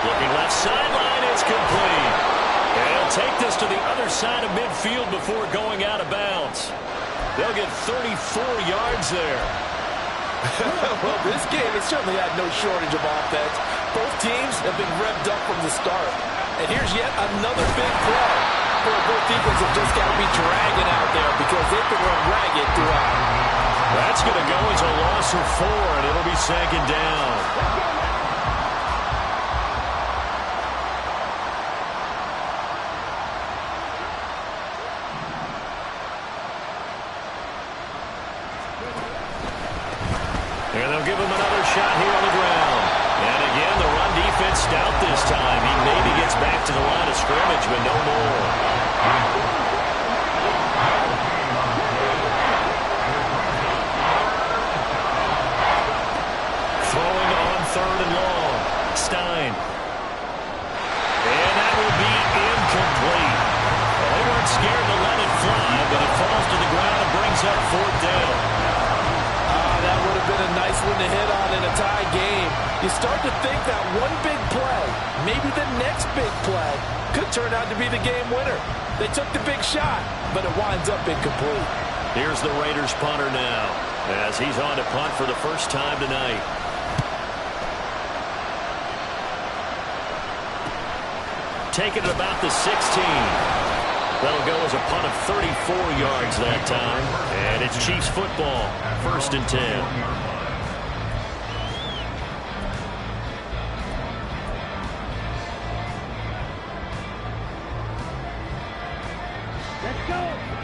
Speaker 2: Looking left sideline, it's complete. And he'll take this to the other side of midfield before going out of bounds. They'll get 34 yards there.
Speaker 4: Well, this game has certainly had no shortage of offense. Both teams have been revved up from the start. And here's yet another big play. Both defenses have just got to be dragging out there because they've been run ragged throughout.
Speaker 2: That's going to go as a loss of 4, and it'll be 2nd down. give him another shot here on the ground. And again, the run defense stout this time. He maybe gets back to the line of scrimmage, but no more. Throwing on 3rd and long. Stein. And that will be incomplete. Well, they weren't scared to let it fly, but it falls to the ground and brings up 4th down.
Speaker 4: That would have been a nice one to hit on in a tie game. You start to think that one big play, maybe the next big play, could turn out to be the game winner. They took the big shot, but it winds up incomplete.
Speaker 2: Here's the Raiders punter now, as he's on to punt for the first time tonight. Taking it about the 16. That'll go as a punt of 34 yards that time. And it's Chiefs football, 1st and 10.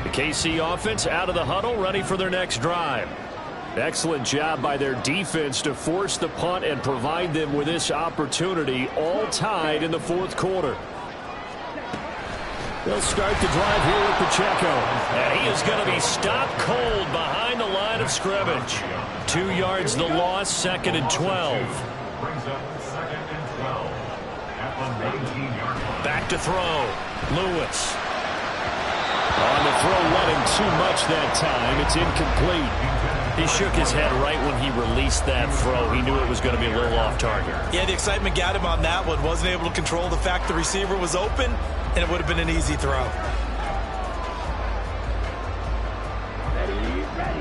Speaker 2: The KC offense out of the huddle, ready for their next drive. Excellent job by their defense to force the punt and provide them with this opportunity, all tied in the 4th quarter. They'll start the drive here with Pacheco. And he is going to be stopped cold behind the line of scrimmage. 2 yards the loss, 2nd and 12.
Speaker 5: Brings up 2nd and 12 at the 19-yard line.
Speaker 2: Back to throw. Lewis. On the throw, running too much that time. It's incomplete. He shook his head right when he released that throw. He knew it was going to be a little off target.
Speaker 6: Yeah, the excitement got him on that one. Wasn't able to control the fact the receiver was open, and it would have been an easy throw.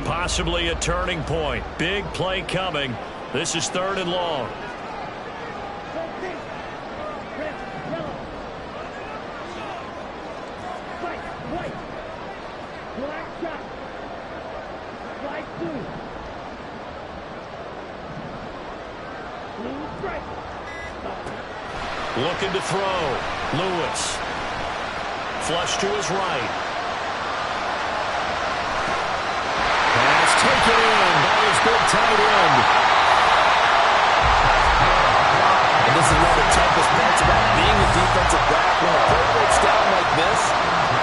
Speaker 2: Possibly a turning point. Big play coming. This is 3rd and long. Looking to throw. Lewis. Flush to his right. Pass taken in by his big tight end.
Speaker 4: And this is one of the toughest parts about being a defensive back. When a play breaks down like this,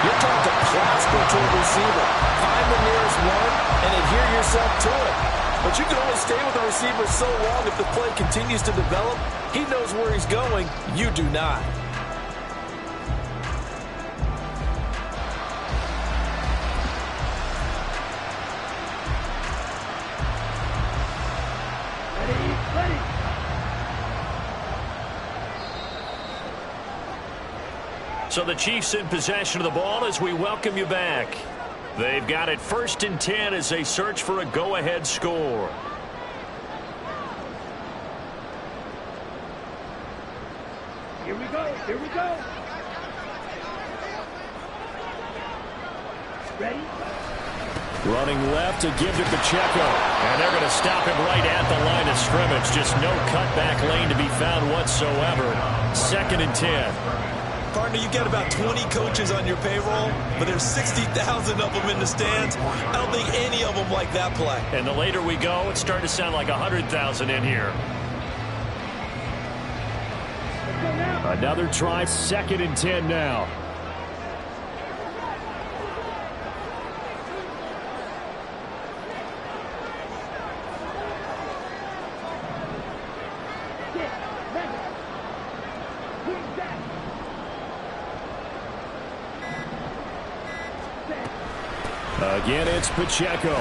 Speaker 4: you're trying to plaster to a receiver. Find the nearest one and adhere yourself to it. But you can only stay with the receiver so long if the play continues to develop. He knows where he's going. You do not.
Speaker 2: So the Chiefs in possession of the ball as we welcome you back. They've got it 1st and 10 as they search for a go-ahead score.
Speaker 3: Here we go. Here we go. Ready?
Speaker 2: Running left to give to Pacheco. And they're going to stop him right at the line of scrimmage. Just no cutback lane to be found whatsoever. 2nd and 10.
Speaker 6: Partner, you got about 20 coaches on your payroll, but there's 60,000 of them in the stands. I don't think any of them like that play.
Speaker 2: And the later we go, it's starting to sound like 100,000 in here. Another try, 2nd and 10 now. Again, it's Pacheco.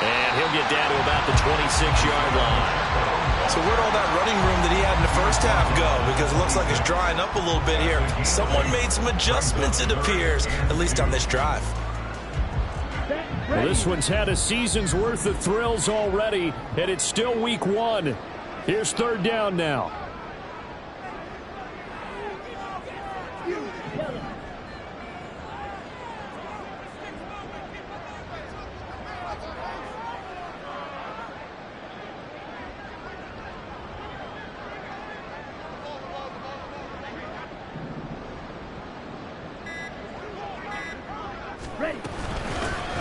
Speaker 2: And he'll get down to about the 26-yard line.
Speaker 6: So where'd all that running room that he had in the first half go? Because it looks like it's drying up a little bit here. Someone made some adjustments, it appears, at least on this drive.
Speaker 2: Well, this one's had a season's worth of thrills already, and it's still week 1. Here's 3rd down now.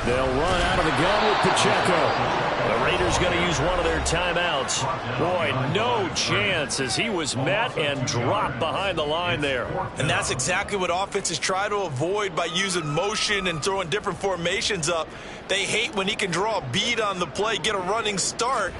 Speaker 2: They'll run out of the gun with Pacheco. The Raiders going to use one of their timeouts. Boy, no chance as he was met and dropped behind the line there.
Speaker 6: And that's exactly what offenses try to avoid by using motion and throwing different formations up. They hate when he can draw a bead on the play, get a running start,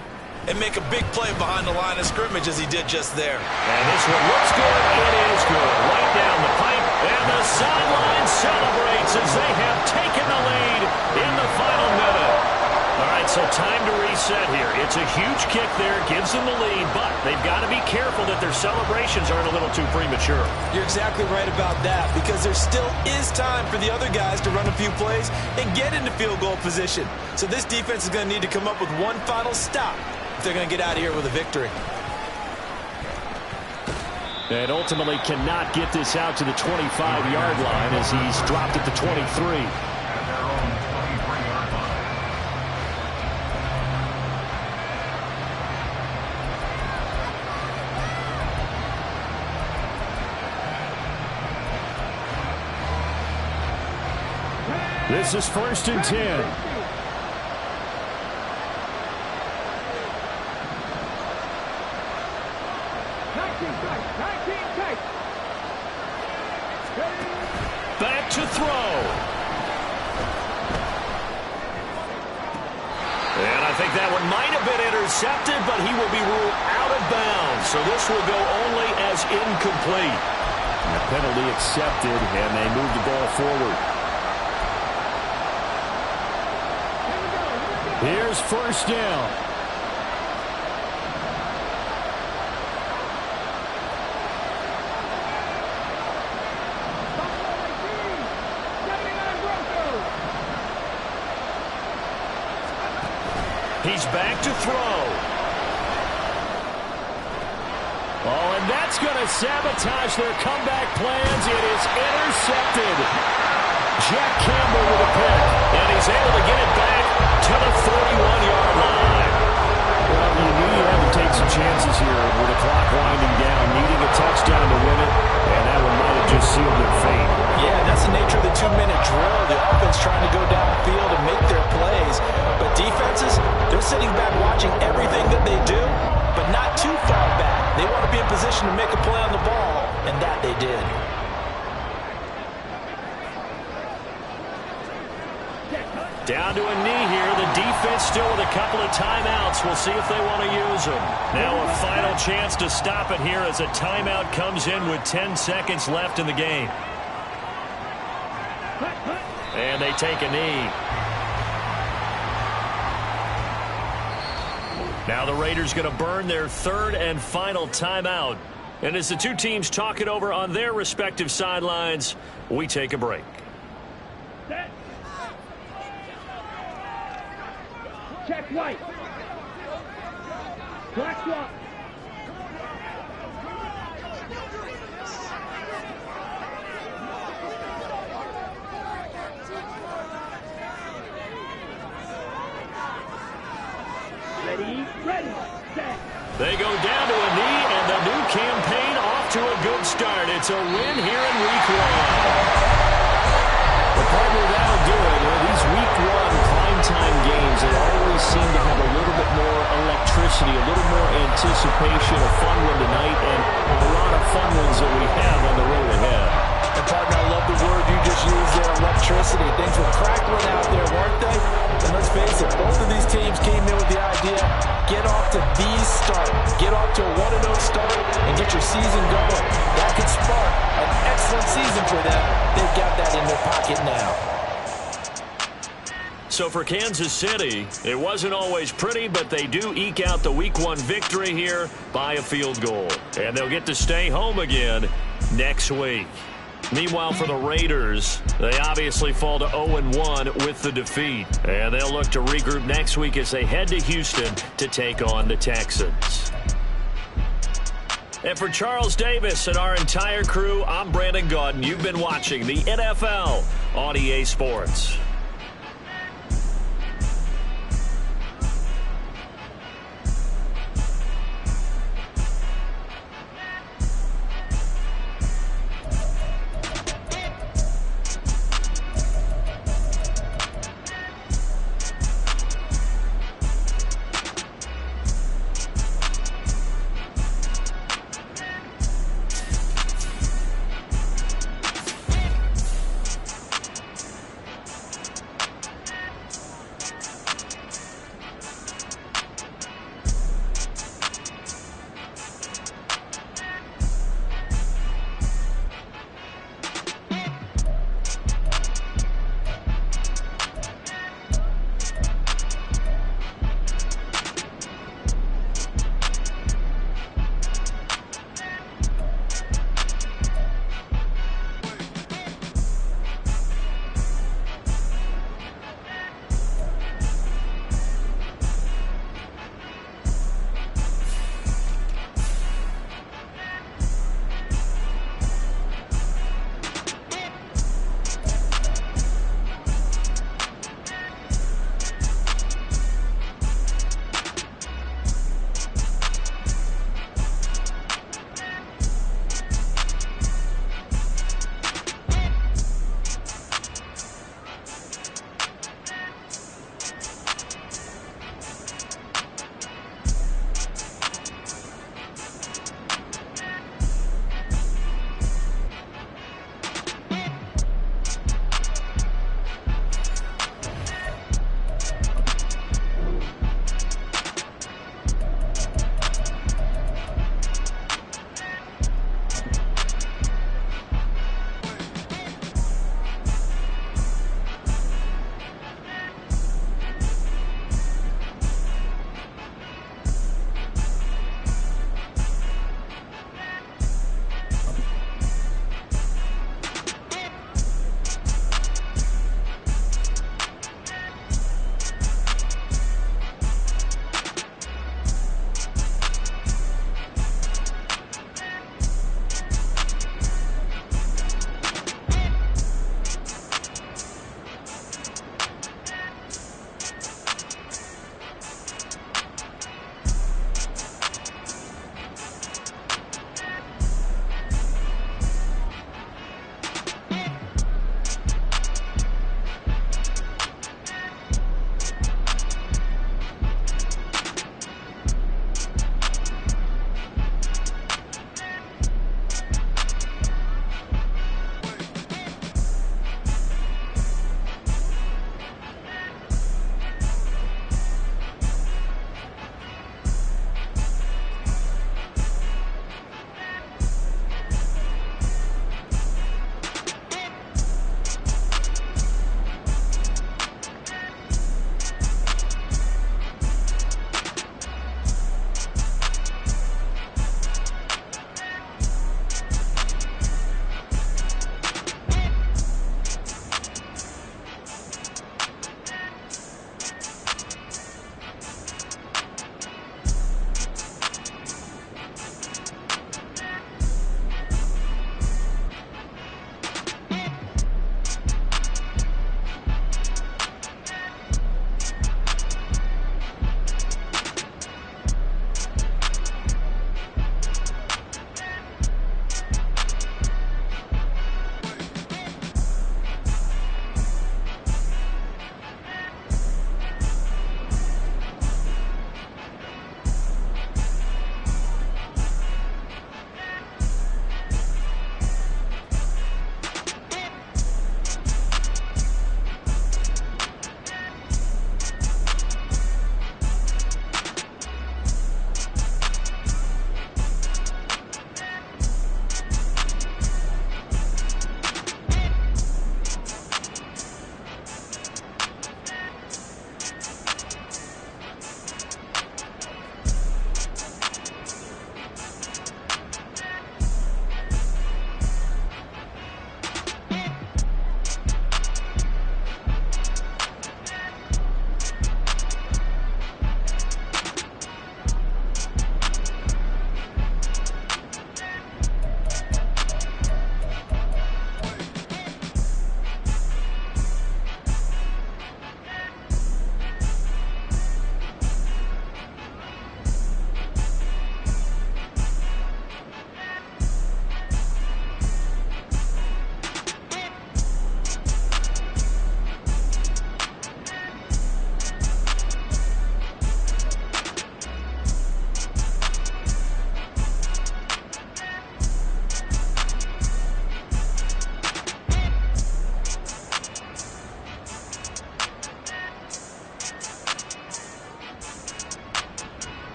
Speaker 6: and make a big play behind the line of scrimmage as he did just there.
Speaker 2: And this one looks good. It is good. Right down the pipe. And the sideline celebrates as they have taken the lead in the final minute. All right, so time to reset here. It's a huge kick there, gives them the lead, but they've got to be careful that their celebrations aren't a little too premature.
Speaker 6: You're exactly right about that, because there still is time for the other guys to run a few plays and get into field goal position. So this defense is going to need to come up with one final stop if they're going to get out of here with a victory.
Speaker 2: And ultimately cannot get this out to the 25-yard line as he's dropped at the 23. This is 1st and 10. Back to throw. And I think that one might have been intercepted, but he will be ruled out of bounds. So this will go only as incomplete. And the penalty accepted, and they move the ball forward. Here's 1st down. He's back to throw. Oh, and that's going to sabotage their comeback plans. It is intercepted. Jack Campbell with a pick, and he's able to get it back to the 31-yard line. Well, you knew you had to take some chances here with the clock winding down, needing a touchdown to win it, and that one might have just sealed their fate.
Speaker 4: Yeah, that's the nature of the 2-minute drill. The offense trying to go downfield and make their plays. But defenses, they're sitting back watching everything that they do, but not too far back. They want to be in position to make a play on the ball, and that they did.
Speaker 2: Down to a knee here. The defense still with a couple of timeouts. We'll see if they want to use them. Now a final chance to stop it here as a timeout comes in with 10 seconds left in the game. And they take a knee. Now the Raiders going to burn their 3rd and final timeout. And as the two teams talk it over on their respective sidelines, we take a break.
Speaker 3: Check white. Black swap. Ready, set.
Speaker 2: They go down to a knee, and the new campaign off to a good start. It's a win here in week 1. The partner, that'll do it. Well, these week 1 primetime games, they always seem to have a little bit more electricity, a little more anticipation, a fun one tonight, and a lot of fun ones that we have on the road ahead.
Speaker 4: And partner, I love the word you just used there, electricity. Things were crackling out there, weren't they? And let's face it, both of these teams came in with the idea, get off to the start. Get off to a 1-0 start and get your season going. That could spark an excellent season for them. They've got that in their pocket now.
Speaker 2: So for Kansas City, it wasn't always pretty, but they do eke out the week 1 victory here by a field goal. And they'll get to stay home again next week. Meanwhile, for the Raiders, they obviously fall to 0-1 with the defeat. And they'll look to regroup next week as they head to Houston to take on the Texans. And for Charles Davis and our entire crew, I'm Brandon Gaudin. You've been watching the NFL on EA Sports.